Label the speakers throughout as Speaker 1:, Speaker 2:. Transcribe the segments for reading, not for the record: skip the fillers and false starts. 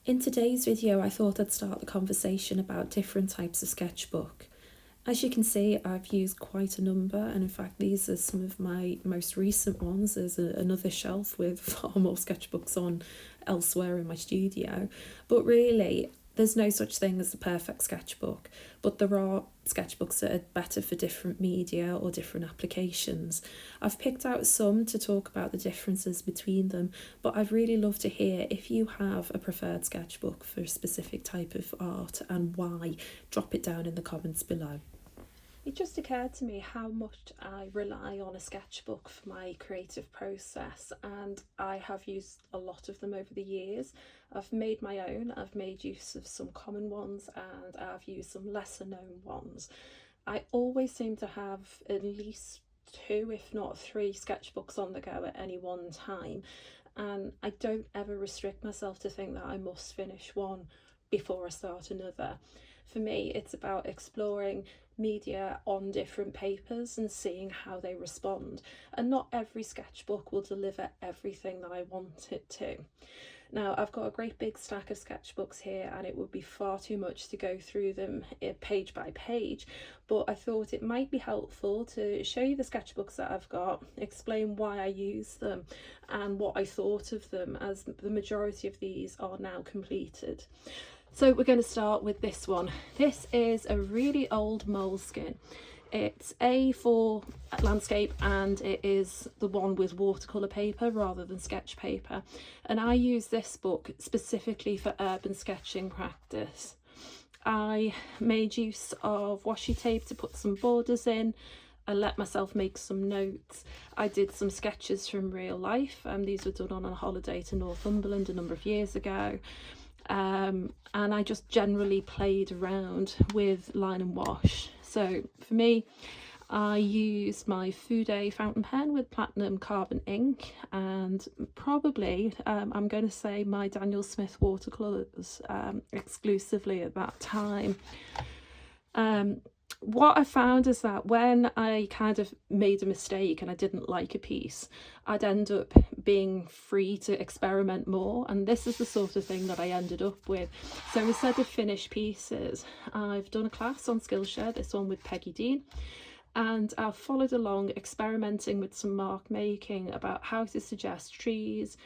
Speaker 1: In today's video, I thought I'd start the conversation about different types of sketchbook. As you can see, I've used quite a number, and in fact these are some of my most recent ones. There's another shelf with far more sketchbooks on elsewhere in my studio, but really there's no such thing as the perfect sketchbook, but there are sketchbooks that are better for different media or different applications. I've picked out some to talk about the differences between them, but I'd really love to hear if you have a preferred sketchbook for a specific type of art and why. Drop it down in the comments below. It just occurred to me how much I rely on a sketchbook for my creative process, and I have used a lot of them over the years. I've made my own, I've made use of some common ones, and I've used some lesser known ones. I always seem to have at least 2, if not 3 sketchbooks on the go at any one time, and I don't ever restrict myself to think that I must finish one before I start another. For me, it's about exploring media on different papers and seeing how they respond, and not every sketchbook will deliver everything that I want it to. Now, I've got a great big stack of sketchbooks here, and it would be far too much to go through them page by page, but I thought it might be helpful to show you the sketchbooks that I've got, explain why I use them and what I thought of them, as the majority of these are now completed. So we're going to start with this one. This is a really old moleskin. It's A4 landscape, and it is the one with watercolour paper rather than sketch paper. And I use this book specifically for urban sketching practice. I made use of washi tape to put some borders in. I let myself make some notes. I did some sketches from real life. These were done on a holiday to Northumberland a number of years ago. And I just generally played around with line and wash. So for me, I used my Fude fountain pen with platinum carbon ink, and probably I'm going to say my Daniel Smith watercolours exclusively at that time. What I found is that when I kind of made a mistake and I didn't like a piece, I'd end up being free to experiment more, and this is the sort of thing that I ended up with. So instead of finished pieces, I've done a class on Skillshare, this one with Peggy Dean, and I've followed along experimenting with some mark making about how to suggest trees,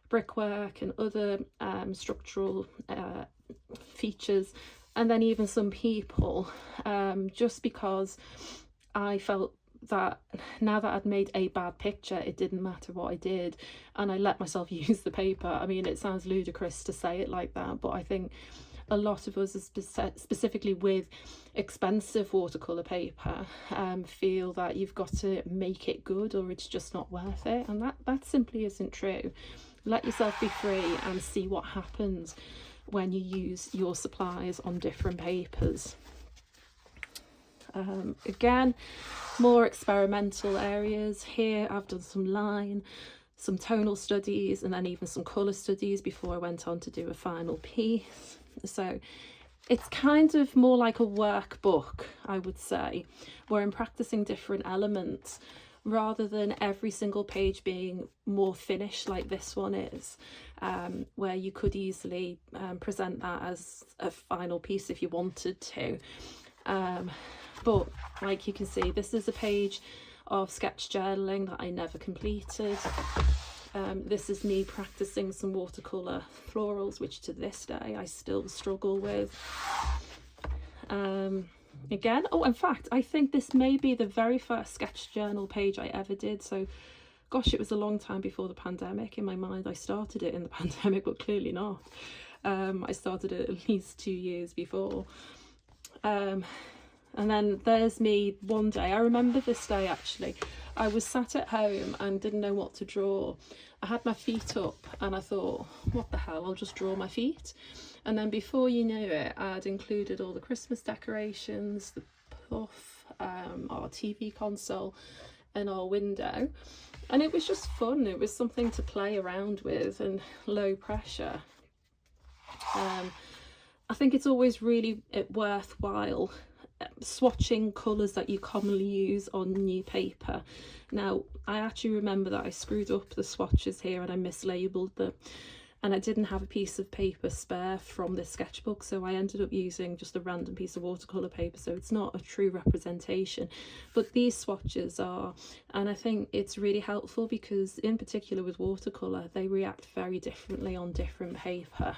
Speaker 1: brickwork and other structural features, and then even some people, just because I felt that now that I'd made a bad picture, it didn't matter what I did, and I let myself use the paper. I mean, it sounds ludicrous to say it like that, but I think a lot of us, specifically with expensive watercolour paper, feel that you've got to make it good or it's just not worth it, and that simply isn't true. Let yourself be free and see what happens when you use your supplies on different papers. Again, more experimental areas. Here I've done some line, some tonal studies, and then even some colour studies before I went on to do a final piece. So it's kind of more like a workbook, I would say, where I'm practicing different elements rather than every single page being more finished like this one is, where you could easily present that as a final piece if you wanted to. But like you can see, this is a page of sketch journaling that I never completed. This is me practicing some watercolour florals, which to this day I still struggle with. Again, in fact, I think this may be the very first sketch journal page I ever did. So gosh, it was a long time before the pandemic. In my mind I started it in the pandemic, but clearly not. I started it at least 2 years before. And then there's me one day. I remember this day actually. I was sat at home and didn't know what to draw. I had my feet up and I thought, what the hell, I'll just draw my feet. And then before you knew it, I'd included all the Christmas decorations, the puff, our TV console and our window. And it was just fun. It was something to play around with and low pressure. I think it's always really worthwhile swatching colours that you commonly use on new paper. Now, I actually remember that I screwed up the swatches here and I mislabeled them. and I didn't have a piece of paper spare from this sketchbook, so I ended up using just a random piece of watercolour paper, so it's not a true representation. But these swatches are, and I think it's really helpful because in particular with watercolour, they react very differently on different paper.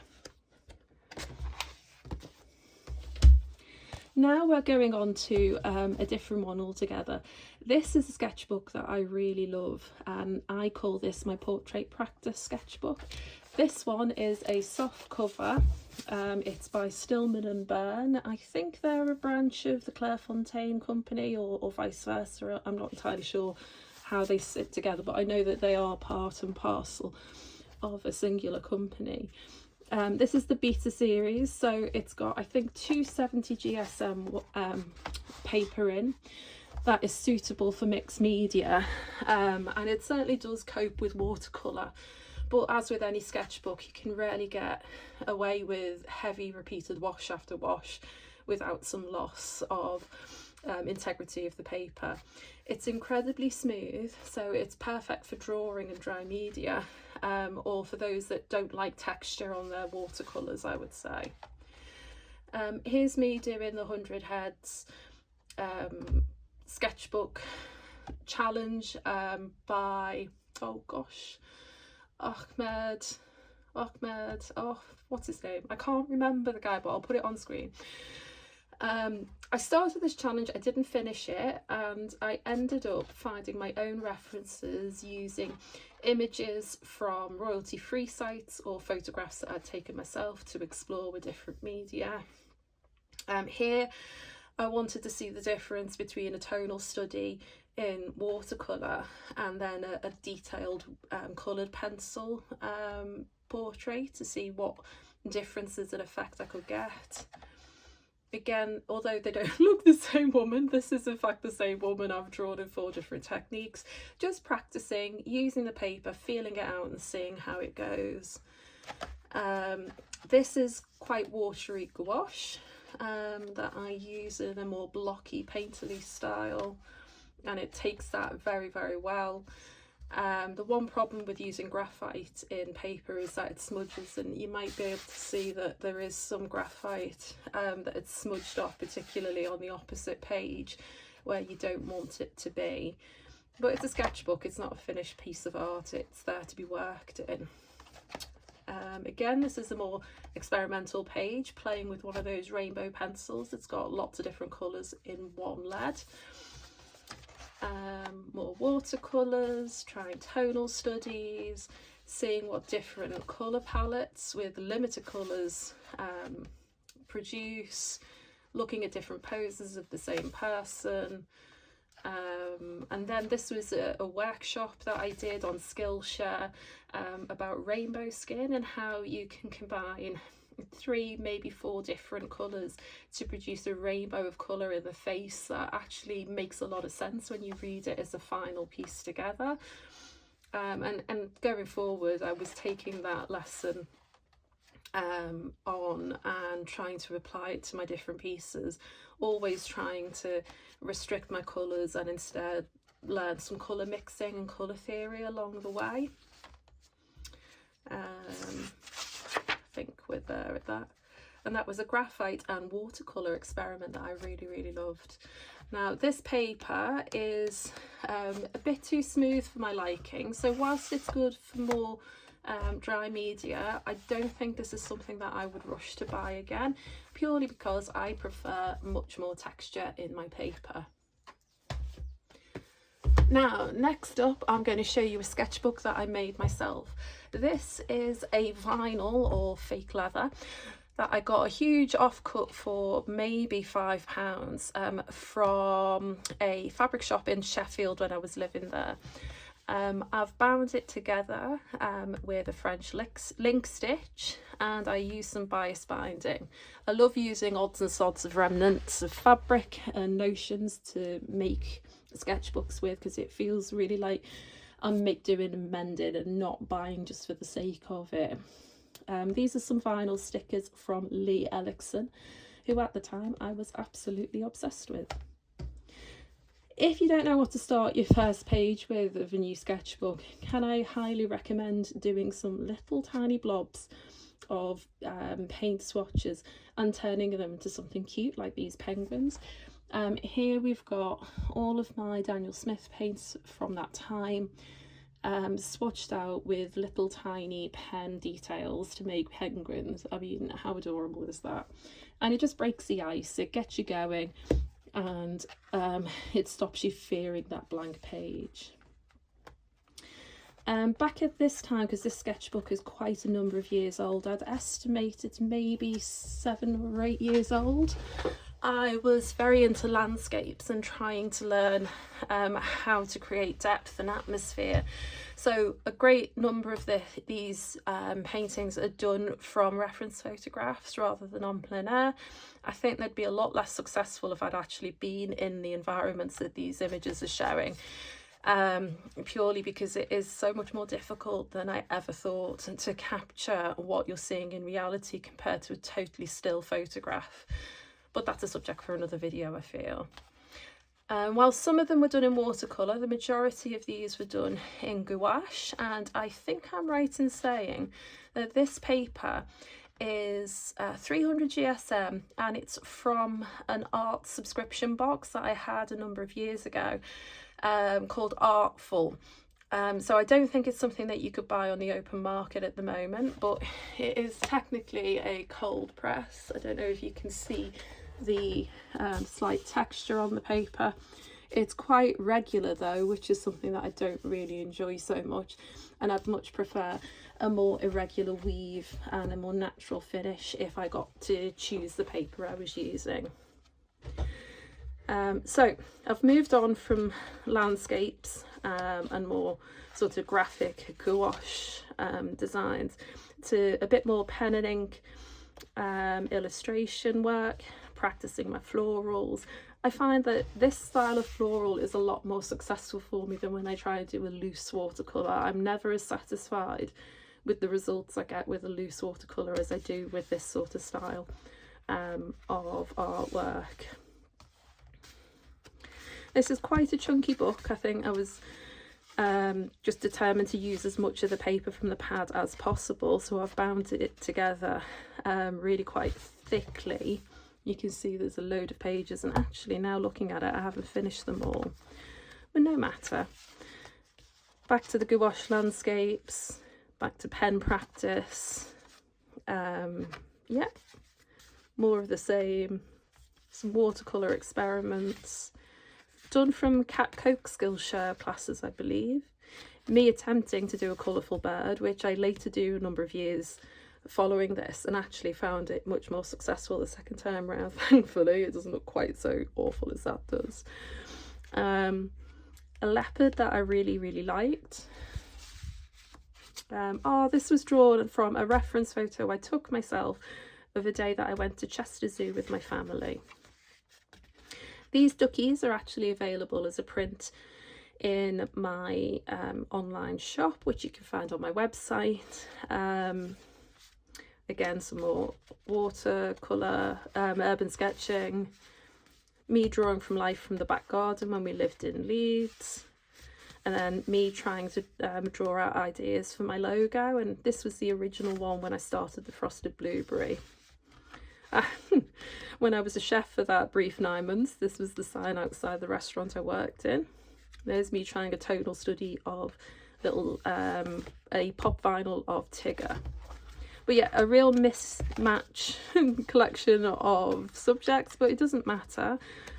Speaker 1: Now we're going on to a different one altogether. This is a sketchbook that I really love, and I call this my portrait practice sketchbook. This one is a soft cover. It's by Stillman and Byrne. I think they're a branch of the Clairefontaine company, or vice versa. I'm not entirely sure how they sit together, but I know that they are part and parcel of a singular company. This is the beta series, so it's got, I think, 270 GSM paper in that is suitable for mixed media, and it certainly does cope with watercolour. But as with any sketchbook, you can rarely get away with heavy repeated wash after wash without some loss of integrity of the paper. It's incredibly smooth, so it's perfect for drawing and dry media, or for those that don't like texture on their watercolours, I would say. Here's me doing the 100 Heads sketchbook challenge by, oh gosh, Ahmed, oh, what's his name? I can't remember the guy, but I'll put it on screen. I started this challenge, I didn't finish it, and I ended up finding my own references using images from royalty-free sites or photographs that I'd taken myself to explore with different media. Here I wanted to see the difference between a tonal study in watercolour and then a detailed coloured pencil portrait, to see what differences and effect I could get. Again, although they don't look the same woman, this is in fact the same woman I've drawn in 4 different techniques. Just practicing, using the paper, feeling it out and seeing how it goes. This is quite watery gouache that I use in a more blocky, painterly style, and it takes that very, very well. The one problem with using graphite in paper is that it smudges, and you might be able to see that there is some graphite that it's smudged off, particularly on the opposite page where you don't want it to be. But it's a sketchbook, it's not a finished piece of art, it's there to be worked in. Again, this is a more experimental page, playing with one of those rainbow pencils. It's got lots of different colours in one lead. More watercolours, trying tonal studies, seeing what different colour palettes with limited colours produce, looking at different poses of the same person. And then this was a workshop that I did on Skillshare about rainbow skin and how you can combine 3, maybe 4 different colours to produce a rainbow of colour in the face that actually makes a lot of sense when you read it as a final piece together. And going forward, I was taking that lesson on and trying to apply it to my different pieces, always trying to restrict my colours and instead learn some colour mixing and colour theory along the way. I think we're there at that. And that was a graphite and watercolour experiment that I really, really loved. Now this paper is a bit too smooth for my liking, so whilst it's good for more dry media, I don't think this is something that I would rush to buy again, purely because I prefer much more texture in my paper. Now, next up, I'm going to show you a sketchbook that I made myself. This is a vinyl or fake leather that I got a huge offcut for maybe £5 from a fabric shop in Sheffield when I was living there. I've bound it together with a French link stitch, and I use some bias binding. I love using odds and sods of remnants of fabric and notions to make sketchbooks with, because it feels really like I'm doing and mending and not buying just for the sake of it. These are some vinyl stickers from Lee Ellickson, who at the time I was absolutely obsessed with. If you don't know what to start your first page with of a new sketchbook, can I highly recommend doing some little tiny blobs of paint swatches and turning them into something cute like these penguins. Here we've got all of my Daniel Smith paints from that time, swatched out with little tiny pen details to make penguins. I mean, how adorable is that? And it just breaks the ice, it gets you going, and it stops you fearing that blank page. Back at this time, because this sketchbook is quite a number of years old, I'd estimate it's maybe 7 or 8 years old, I was very into landscapes and trying to learn how to create depth and atmosphere. So a great number of these paintings are done from reference photographs rather than en plein air. I think they'd be a lot less successful if I'd actually been in the environments that these images are showing, purely because it is so much more difficult than I ever thought to capture what you're seeing in reality compared to a totally still photograph. But that's a subject for another video, I feel. While some of them were done in watercolour, the majority of these were done in gouache, and I think I'm right in saying that this paper is 300 GSM, and it's from an art subscription box that I had a number of years ago, called Artful. So I don't think it's something that you could buy on the open market at the moment, but it is technically a cold press. I don't know if you can see the slight texture on the paper. It's quite regular though, which is something that I don't really enjoy so much, and I'd much prefer a more irregular weave and a more natural finish if I got to choose the paper I was using. So I've moved on from landscapes and more sort of graphic gouache designs to a bit more pen and ink illustration work, practicing my florals. I find that this style of floral is a lot more successful for me than when I try and do a loose watercolour. I'm never as satisfied with the results I get with a loose watercolour as I do with this sort of style of artwork. This is quite a chunky book. I think I was just determined to use as much of the paper from the pad as possible, so I've bound it together really quite thickly. You can see there's a load of pages, and actually now looking at it I haven't finished them all, but no matter. Back to the gouache landscapes, back to pen practice. Yeah, more of the same, some watercolour experiments done from Cat Coke Skillshare classes, I believe. Me attempting to do a colourful bird, which I later do a number of years following this, and actually found it much more successful the second time around. Thankfully it doesn't look quite so awful as that does. A leopard that I really liked. This was drawn from a reference photo I took myself of a day that I went to Chester Zoo with my family. These duckies are actually available as a print in my online shop, which you can find on my website. Again, some more watercolour, urban sketching, me drawing from life from the back garden when we lived in Leeds, and then me trying to draw out ideas for my logo. And this was the original one when I started the Frosted Blueberry. When I was a chef for that brief 9 months, this was the sign outside the restaurant I worked in. There's me trying a tonal study of little a pop vinyl of Tigger. But yeah, a real mismatch collection of subjects, but it doesn't matter.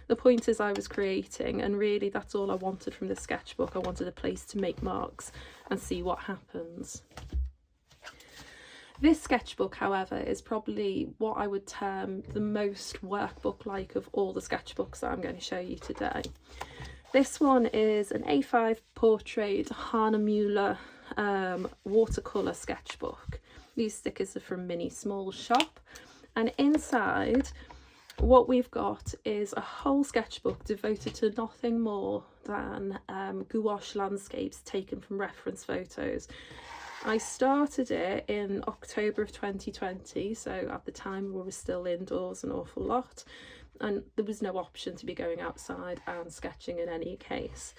Speaker 1: The point is I was creating, and really that's all I wanted from this sketchbook. I wanted a place to make marks and see what happens. This sketchbook, however, is probably what I would term the most workbook-like of all the sketchbooks that I'm going to show you today. This one is an A5 portrait Hahnemuller watercolour sketchbook. These stickers are from Mini Small Shop, and inside what we've got is a whole sketchbook devoted to nothing more than gouache landscapes taken from reference photos. I started it in October of 2020, so at the time we were still indoors an awful lot, and there was no option to be going outside and sketching in any case.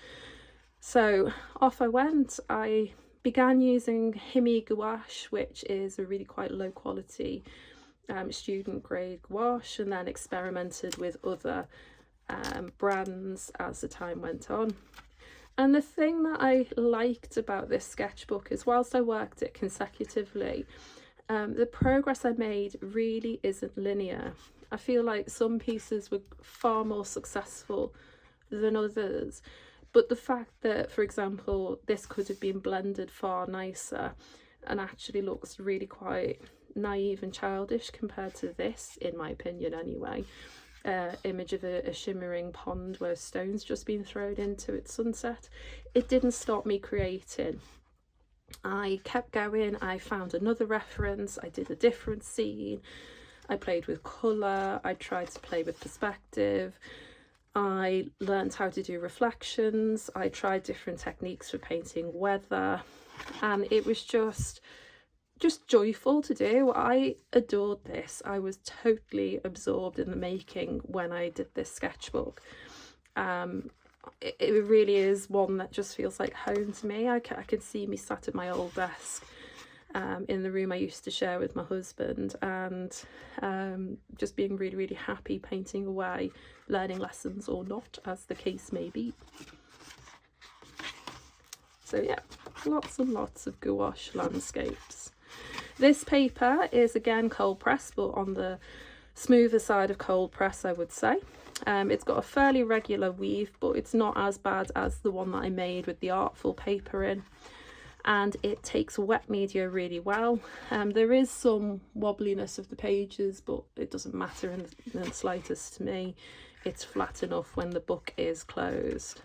Speaker 1: So off I went. I began using Himi gouache, which is a really quite low quality student grade gouache, and then experimented with other brands as the time went on. And the thing that I liked about this sketchbook is, whilst I worked it consecutively, the progress I made really isn't linear. I feel like some pieces were far more successful than others, but the fact that, for example, this could have been blended far nicer and actually looks really quite naive and childish compared to this, in my opinion anyway. Image of a shimmering pond where stones just been thrown into its sunset. It didn't stop me creating. I kept going. I found another reference. I did a different scene. I played with colour. I tried to play with perspective. I learned how to do reflections. I tried different techniques for painting weather, and it was just joyful to do. I adored this. I was totally absorbed in the making when I did this sketchbook. It really is one that just feels like home to me. I can see me sat at my old desk in the room I used to share with my husband, and just being really, really happy painting away, learning lessons or not, as the case may be. So yeah, lots and lots of gouache landscapes. This paper is again cold press, but on the smoother side of cold press, I would say. It's got a fairly regular weave, but it's not as bad as the one that I made with the artful paper in. And it takes wet media really well. There is some wobbliness of the pages, but it doesn't matter in the slightest to me. It's flat enough when the book is closed.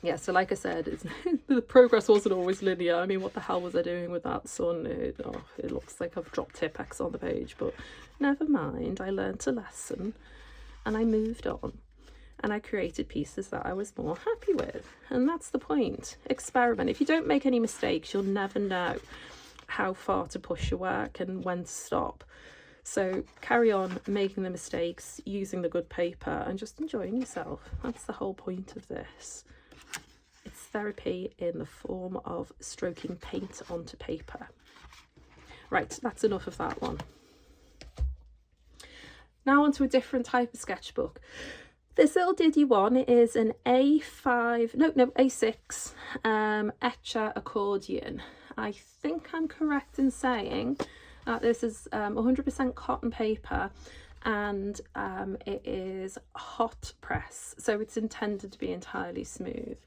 Speaker 1: Yeah, so like I said, the progress wasn't always linear. I mean, what the hell was I doing with that sun? It looks like I've dropped Tipp-Ex on the page, but never mind. I learnt a lesson and I moved on, and I created pieces that I was more happy with. And that's the point. Experiment. If you don't make any mistakes, you'll never know how far to push your work and when to stop. So carry on making the mistakes, using the good paper, and just enjoying yourself. That's the whole point of this. It's therapy in the form of stroking paint onto paper. Right, that's enough of that one. Now onto a different type of sketchbook. This little diddy one is an A6 Etcher accordion. I think I'm correct in saying that this is 100% cotton paper, and it is hot press, so it's intended to be entirely smooth.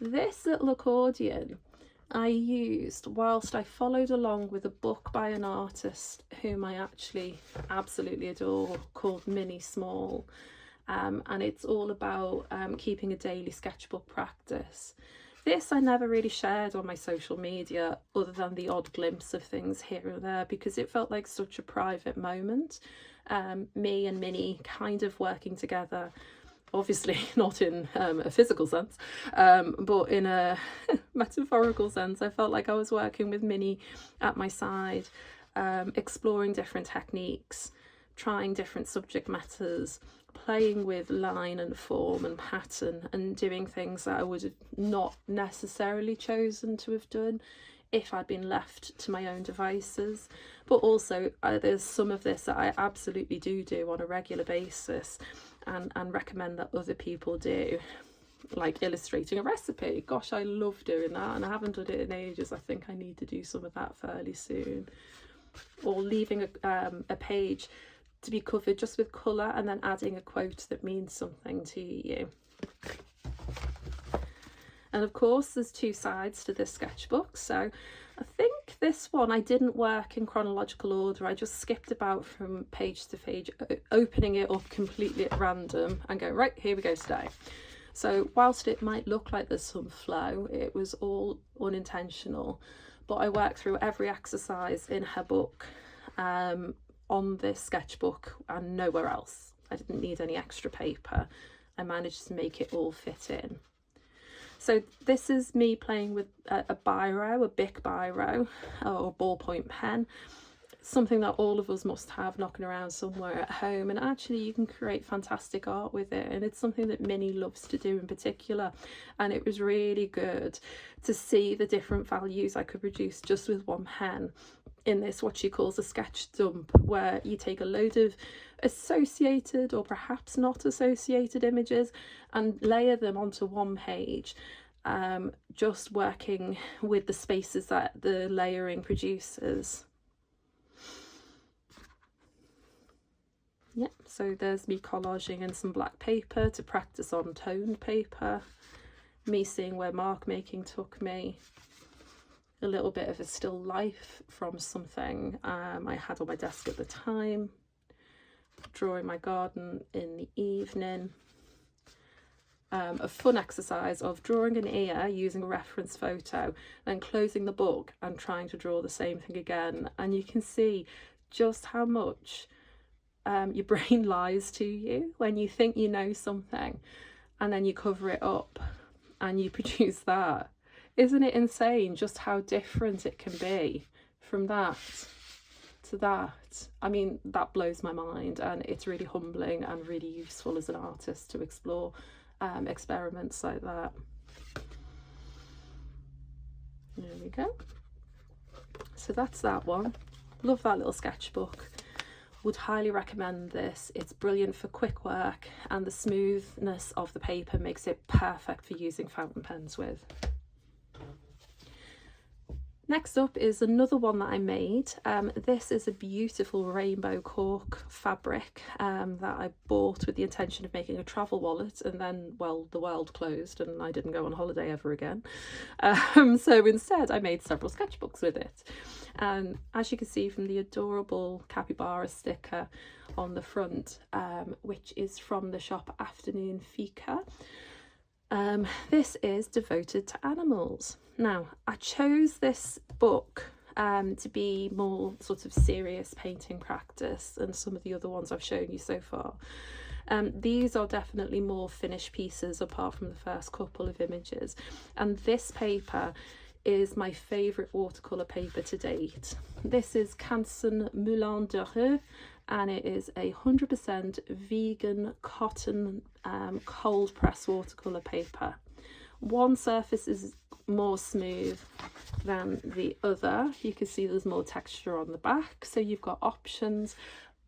Speaker 1: This little accordion I used whilst I followed along with a book by an artist whom I actually absolutely adore, called Minnie Small. And it's all about keeping a daily sketchbook practice. This I never really shared on my social media, other than the odd glimpse of things here and there, because it felt like such a private moment. Me and Minnie kind of working together, obviously not in a physical sense, but in a metaphorical sense. I felt like I was working with Minnie at my side, exploring different techniques, trying different subject matters, playing with line and form and pattern, and doing things that I would have not necessarily chosen to have done if I'd been left to my own devices. But also there's some of this that I absolutely do on a regular basis, and recommend that other people do, like illustrating a recipe. Gosh, I love doing that, and I haven't done it in ages. I think I need to do some of that fairly soon. Or leaving a page to be covered just with colour, and then adding a quote that means something to you. And of course there's two sides to this sketchbook, so I think this one I didn't work in chronological order. I just skipped about from page to page, opening it up completely at random and going, right, here we go today. So whilst it might look like there's some flow, it was all unintentional, but I worked through every exercise in her book on this sketchbook and nowhere else. I didn't need any extra paper. I managed to make it all fit in. So this is me playing with a biro, a Bic biro, or a ballpoint pen. something that all of us must have knocking around somewhere at home, and actually you can create fantastic art with it, and it's something that Minnie loves to do in particular. And it was really good to see the different values I could produce just with one pen in this, what she calls a sketch dump, where you take a load of associated or perhaps not associated images and layer them onto one page, just working with the spaces that the layering produces. Yep, so there's me collaging in some black paper to practice on toned paper, me seeing where mark making took me, a little bit of a still life from something I had on my desk at the time, drawing my garden in the evening, a fun exercise of drawing an ear using a reference photo, then closing the book and trying to draw the same thing again. And you can see just how much your brain lies to you when you think you know something and then you cover it up and you produce that. Isn't it insane just how different it can be from that to that? I mean, that blows my mind, and it's really humbling and really useful as an artist to explore experiments like that. There we go. So that's that one. Love that little sketchbook. Would highly recommend this. It's brilliant for quick work, and the smoothness of the paper makes it perfect for using fountain pens with. Next up is another one that I made. This is a beautiful rainbow cork fabric that I bought with the intention of making a travel wallet, and then, well, the world closed and I didn't go on holiday ever again. So instead I made several sketchbooks with it. And as you can see from the adorable capybara sticker on the front, which is from the shop Afternoon Fika, this is devoted to animals. Now, I chose this book to be more sort of serious painting practice than some of the other ones I've shown you so far. These are definitely more finished pieces apart from the first couple of images, and this paper is my favourite watercolour paper to date. This is Canson Moulin de Reux, and it is 100% vegan cotton cold press watercolour paper. One surface is more smooth than the other. You can see there's more texture on the back, so you've got options.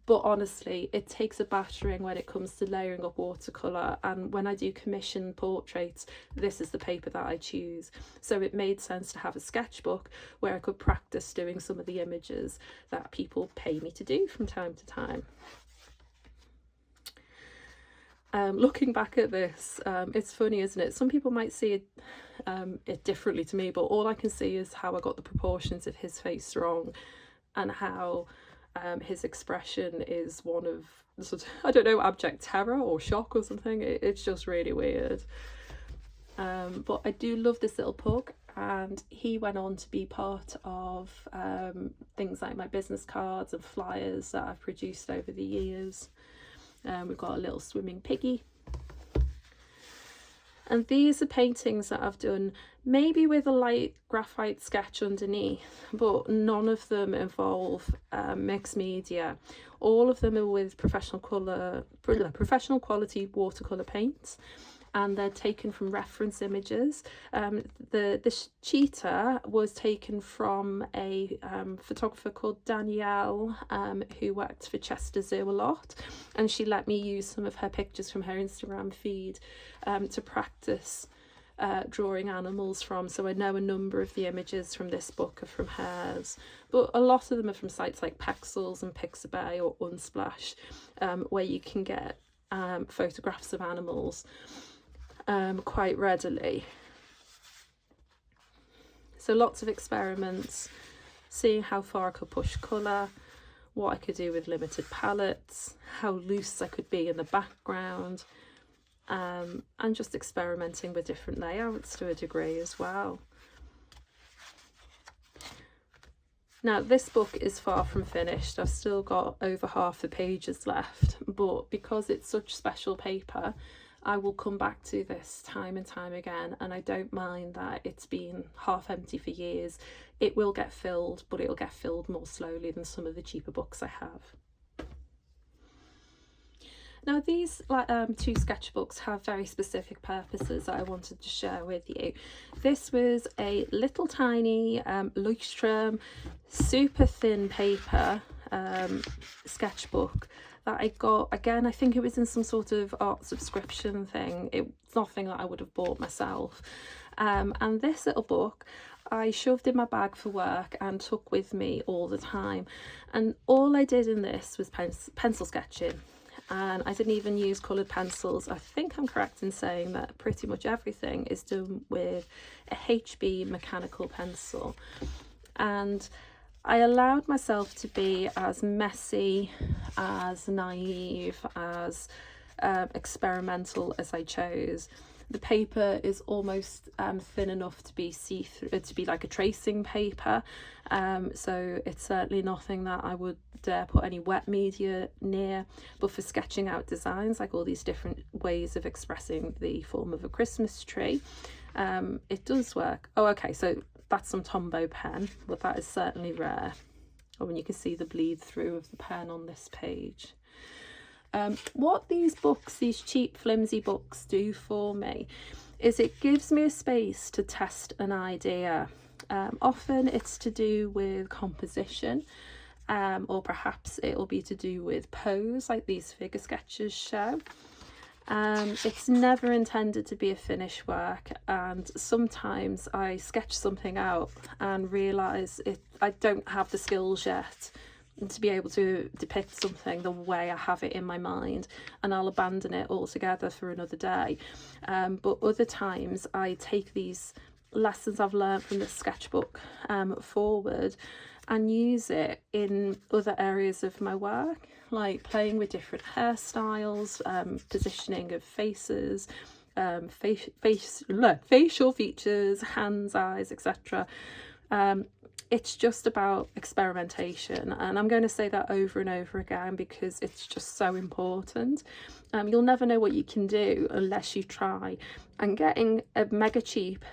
Speaker 1: But honestly, it takes a battering when it comes to layering up watercolour, and when I do commission portraits, this is the paper that I choose. So it made sense to have a sketchbook where I could practice doing some of the images that people pay me to do from time to time. Looking back at this, it's funny, isn't it? Some people might see it differently to me, but all I can see is how I got the proportions of his face wrong, and how his expression is one of sort of, I don't know, abject terror or shock or something. It's just really weird. But I do love this little pug, and he went on to be part of things like my business cards and flyers that I've produced over the years. We've got a little swimming piggy. And these are paintings that I've done maybe with a light graphite sketch underneath, but none of them involve mixed media. All of them are with professional quality watercolour paints, and they're taken from reference images. The cheetah was taken from a photographer called Danielle, who worked for Chester Zoo a lot, and she let me use some of her pictures from her Instagram feed to practice drawing animals from. So I know a number of the images from this book are from hers, but a lot of them are from sites like Pexels and Pixabay or Unsplash, where you can get photographs of animals quite readily. So lots of experiments, seeing how far I could push colour, what I could do with limited palettes, how loose I could be in the background, and just experimenting with different layouts to a degree as well. Now, this book is far from finished. I've still got over half the pages left, but because it's such special paper, I will come back to this time and time again, and I don't mind that it's been half empty for years. it will get filled, but it'll get filled more slowly than some of the cheaper books I have. Now these two sketchbooks have very specific purposes that I wanted to share with you. This was a little tiny Leuchtturm super thin paper sketchbook that I got, again, I think it was in some sort of art subscription thing. It's nothing that I would have bought myself. And this little book I shoved in my bag for work and took with me all the time. And all I did in this was pencil sketching. And I didn't even use coloured pencils. I think I'm correct in saying that pretty much everything is done with a HB mechanical pencil. And I allowed myself to be as messy, as naive, as experimental as I chose. The paper is almost thin enough to be see-through, to be like a tracing paper, so it's certainly nothing that I would dare put any wet media near. But for sketching out designs, like all these different ways of expressing the form of a Christmas tree, it does work. Oh, okay, so that's some Tombow pen, but that is certainly rare. Oh, and you can see the bleed through of the pen on this page. What these books, these cheap flimsy books, do for me is it gives me a space to test an idea. Often it's to do with composition, or perhaps it'll be to do with pose, like these figure sketches show. It's never intended to be a finished work, and sometimes I sketch something out and realise I don't have the skills yet to be able to depict something the way I have it in my mind, and I'll abandon it altogether for another day. But other times I take these lessons I've learned from this sketchbook forward and use it in other areas of my work, like playing with different hairstyles, positioning of faces, facial features, hands, eyes, etc. It's just about experimentation, and I'm going to say that over and over again because it's just so important. You'll never know what you can do unless you try, and getting a mega cheap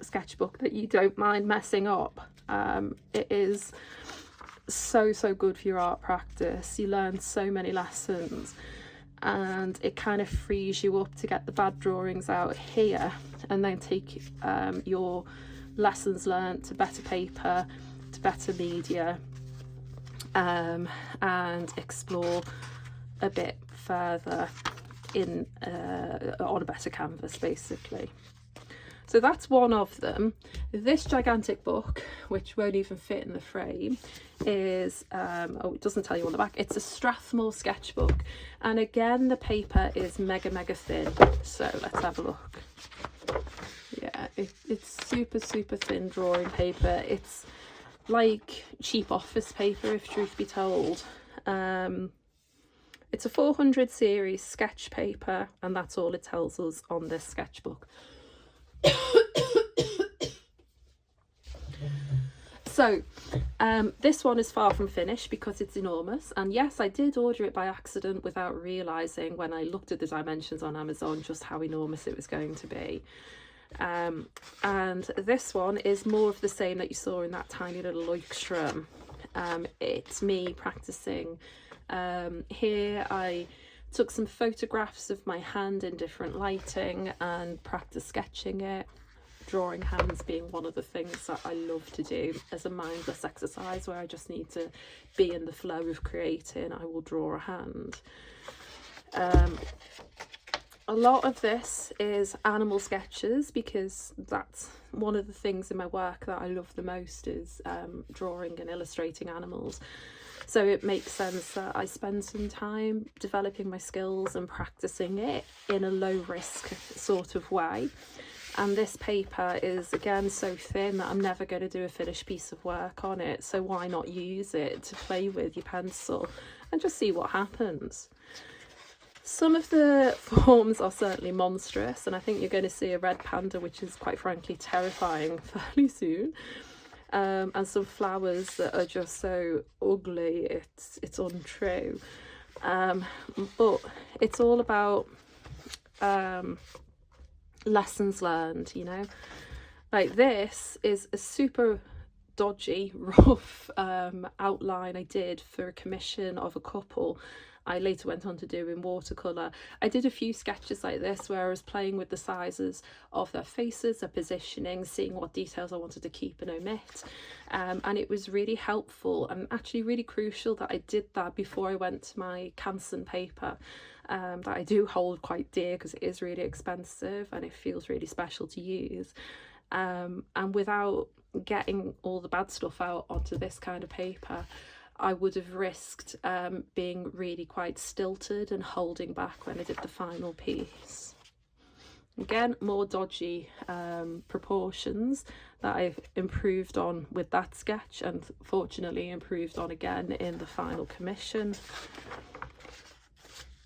Speaker 1: sketchbook that you don't mind messing up, it is so good for your art practice. You learn so many lessons, and it kind of frees you up to get the bad drawings out here and then take your lessons learned to better paper, to better media, and explore a bit further in on a better canvas, basically. So that's one of them. This gigantic book, which won't even fit in the frame, is oh, it doesn't tell you on the back, it's a Strathmore sketchbook, and again the paper is mega thin. So let's have a look. Yeah, it's super thin drawing paper. It's like cheap office paper, if truth be told. It's a 400 series sketch paper, and that's all it tells us on this sketchbook. So this one is far from finished because it's enormous, and yes, I did order it by accident without realising when I looked at the dimensions on Amazon just how enormous it was going to be. And this one is more of the same that you saw in that tiny little Leuchtturm. It's me practicing. Here I took some photographs of my hand in different lighting and practiced sketching it, drawing hands being one of the things that I love to do as a mindless exercise where I just need to be in the flow of creating. I will draw a hand. A lot of this is animal sketches because that's one of the things in my work that I love the most is drawing and illustrating animals. So it makes sense that I spend some time developing my skills and practicing it in a low risk sort of way. And this paper is again so thin that I'm never going to do a finished piece of work on it. So why not use it to play with your pencil and just see what happens? Some of the forms are certainly monstrous, and I think you're going to see a red panda, which is quite frankly terrifying, fairly soon. And some flowers that are just so ugly, it's untrue. But it's all about lessons learned, you know. Like, this is a super dodgy, rough outline I did for a commission of a couple. I later went on to do in watercolour. I did a few sketches like this where I was playing with the sizes of their faces, their positioning, seeing what details I wanted to keep and omit. And it was really helpful and actually really crucial that I did that before I went to my Canson paper, that I do hold quite dear because it is really expensive and it feels really special to use. And without getting all the bad stuff out onto this kind of paper, I would have risked being really quite stilted and holding back when I did the final piece. Again, more dodgy proportions that I've improved on with that sketch, and fortunately improved on again in the final commission.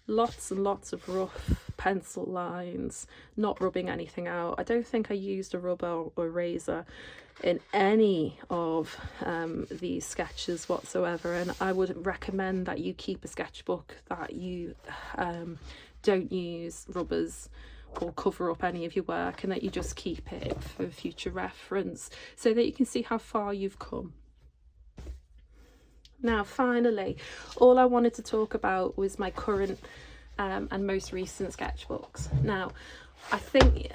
Speaker 1: Lots and lots of rough pencil lines, not rubbing anything out. I don't think I used a rubber or razor in any of these sketches whatsoever, and I would recommend that you keep a sketchbook that you don't use rubbers or cover up any of your work, and that you just keep it for future reference so that you can see how far you've come. Now finally, all I wanted to talk about was my current and most recent sketchbooks. Now I think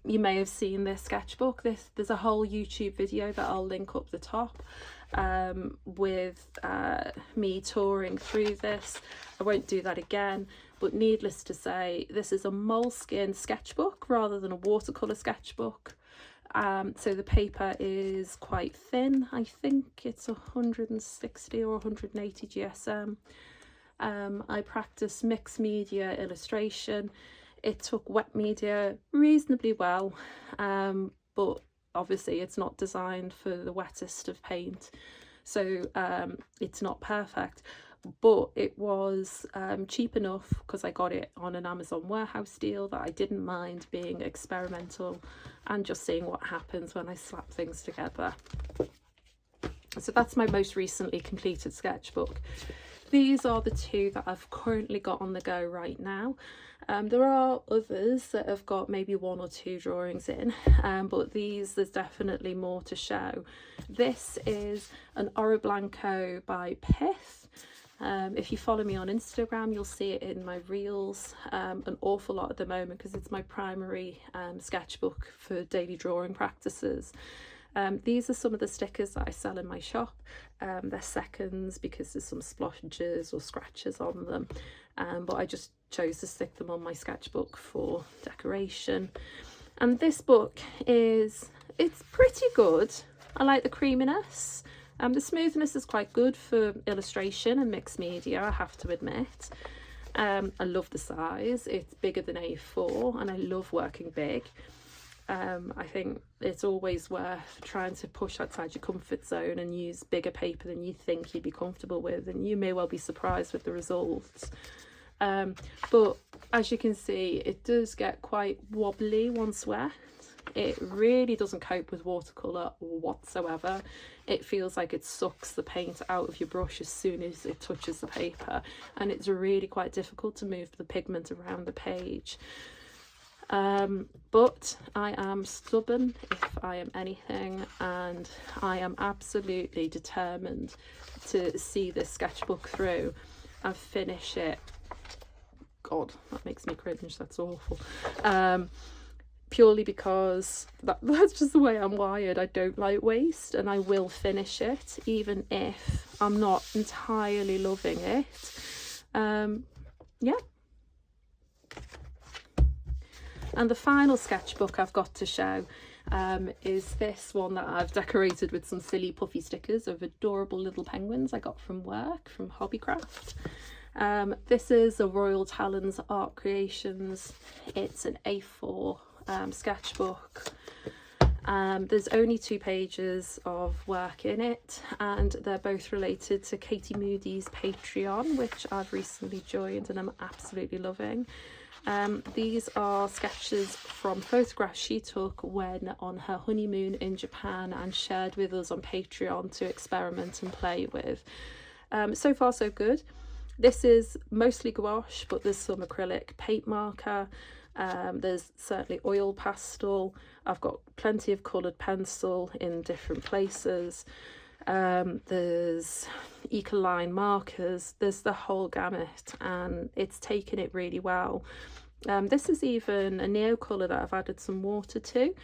Speaker 1: you may have seen this sketchbook. There's a whole YouTube video that I'll link up the top with me touring through this. I won't do that again, but needless to say, this is a moleskin sketchbook rather than a watercolour sketchbook. So the paper is quite thin. I think it's 160 or 180 GSM. I practiced mixed media illustration. It took wet media reasonably well, but obviously it's not designed for the wettest of paint, so it's not perfect, but it was cheap enough because I got it on an Amazon warehouse deal that I didn't mind being experimental and just seeing what happens when I slap things together. So that's my most recently completed sketchbook. These are the two that I've currently got on the go right now. There are others that have got maybe 1 or 2 drawings in, but there's definitely more to show. This is an Oro Blanco by Pith. If you follow me on Instagram, you'll see it in my reels an awful lot at the moment because it's my primary sketchbook for daily drawing practices. These are some of the stickers that I sell in my shop. They're seconds because there's some splotches or scratches on them, but I just chose to stick them on my sketchbook for decoration. And this book it's pretty good. I like the creaminess. The smoothness is quite good for illustration and mixed media, I have to admit. I love the size. It's bigger than A4 and I love working big. I think it's always worth trying to push outside your comfort zone and use bigger paper than you think you'd be comfortable with, and you may well be surprised with the results. But as you can see, it does get quite wobbly once wet. It really doesn't cope with watercolour whatsoever. It feels like it sucks the paint out of your brush as soon as it touches the paper, and it's really quite difficult to move the pigment around the page. But I am stubborn if I am anything, and I am absolutely determined to see this sketchbook through and finish it. God, that makes me cringe, that's awful. Purely because that's just the way I'm wired. I don't like waste, and I will finish it even if I'm not entirely loving it. Yeah. And the final sketchbook I've got to show is this one that I've decorated with some silly puffy stickers of adorable little penguins I got from work, from Hobbycraft. This is a Royal Talons Art Creations. It's an A4 sketchbook. There's only 2 pages of work in it, and they're both related to Katie Moody's Patreon, which I've recently joined and I'm absolutely loving. These are sketches from photographs she took when on her honeymoon in Japan and shared with us on Patreon to experiment and play with. So far so good. This is mostly gouache, but there's some acrylic paint marker. There's certainly oil pastel. I've got plenty of coloured pencil in different places. There's Ecoline markers. There's the whole gamut, and it's taken it really well. This is even a neo colour that I've added some water to,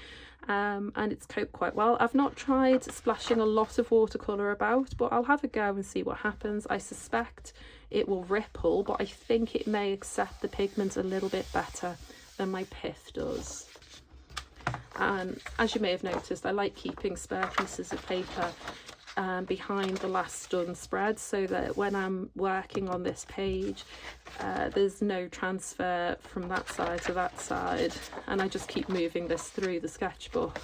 Speaker 1: and it's coped quite well. I've not tried splashing a lot of watercolour about, but I'll have a go and see what happens. I suspect it will ripple, but I think it may accept the pigment a little bit better than my pith does. And as you may have noticed, I like keeping spare pieces of paper behind the last done spread, so that when I'm working on this page, there's no transfer from that side to that side, and I just keep moving this through the sketchbook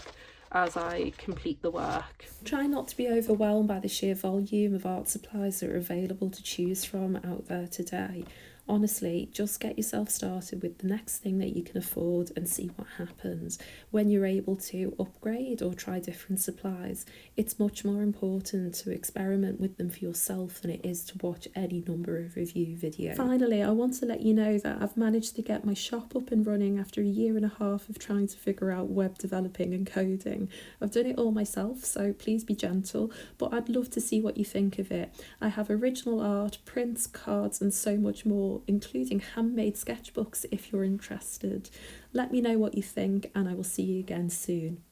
Speaker 1: as I complete the work. Try not to be overwhelmed by the sheer volume of art supplies that are available to choose from out there today. Honestly, just get yourself started with the next thing that you can afford and see what happens. When you're able to upgrade or try different supplies, it's much more important to experiment with them for yourself than it is to watch any number of review videos. Finally, I want to let you know that I've managed to get my shop up and running after a year and a half of trying to figure out web developing and coding. I've done it all myself, so please be gentle, but I'd love to see what you think of it. I have original art, prints, cards, and so much more, including handmade sketchbooks if you're interested. Let me know what you think, and I will see you again soon.